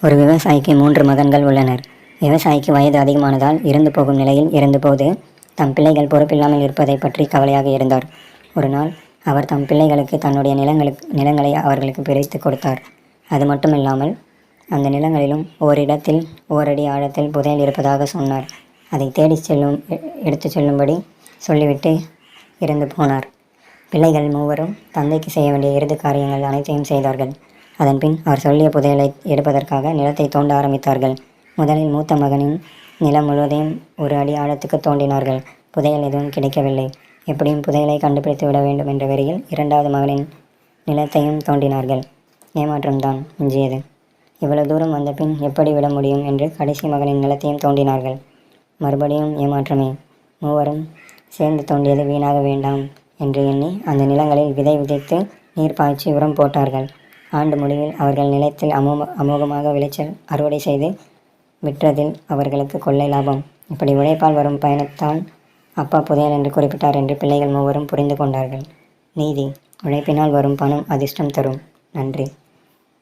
ஒரு விவசாயிக்கு 3 மகன்கள் உள்ளனர். விவசாயிக்கு வயது அதிகமானதால் இறந்து போகும் நிலையில் இருந்தபோது தம் பிள்ளைகள் பொறுப்பில்லாமல் இருப்பதை பற்றி கவலையாக இருந்தார். ஒரு நாள் அவர் தம் பிள்ளைகளுக்கு தன்னுடைய நிலங்களை அவர்களுக்கு பிரித்து கொடுத்தார். அது மட்டுமில்லாமல் அந்த நிலங்களிலும் ஓரிடத்தில் ஓரடி ஆழத்தில் புதையல் இருப்பதாக சொன்னார். அதை எடுத்துச் செல்லும்படி சொல்லிவிட்டு இறந்து போனார். பிள்ளைகள் 3வரும் தந்தைக்கு செய்ய வேண்டிய இறுதி காரியங்கள் அனைத்தையும் செய்தார்கள். அதன்பின் அவர் சொல்லிய புதையலை எடுப்பதற்காக நிலத்தை தோண்ட ஆரம்பித்தார்கள். முதலில் மூத்த மகனின் நிலம் முழுவதையும் 1 அடி ஆழத்துக்கு தோண்டினார்கள். புதையல் எதுவும் கிடைக்கவில்லை. எப்படியும் புதையலை கண்டுபிடித்து விட வேண்டும் என்ற வெறியில் 2வது மகனின் நிலத்தையும் தோண்டினார்கள். ஏமாற்றம்தான் மிஞ்சியது. இவ்வளவு தூரம் வந்த பின் எப்படி விட முடியும் என்று கடைசி மகனின் நிலத்தையும் தோண்டினார்கள். மறுபடியும் ஏமாற்றமே. 3வரும் சேர்ந்து தோண்டியது வீணாக வேண்டாம் என்று எண்ணி அந்த நிலங்களில் விதை விதைத்து நீர் பாய்ச்சி உரம் போட்டார்கள். ஆண்டு முடிவில் அவர்கள் நிலத்தில் அமோகமாக விளைச்சல் அறுவடை செய்து விற்றதில் அவர்களுக்கு கொள்ளை லாபம். இப்படி உழைப்பால் வரும் பயணத்தால் அப்பா புதையல் என்று குறிப்பிட்டார் என்று பிள்ளைகள் 3வரும் புரிந்து கொண்டார்கள். நீதி: உழைப்பினால் வரும் பணம் அதிர்ஷ்டம் தரும். நன்றி.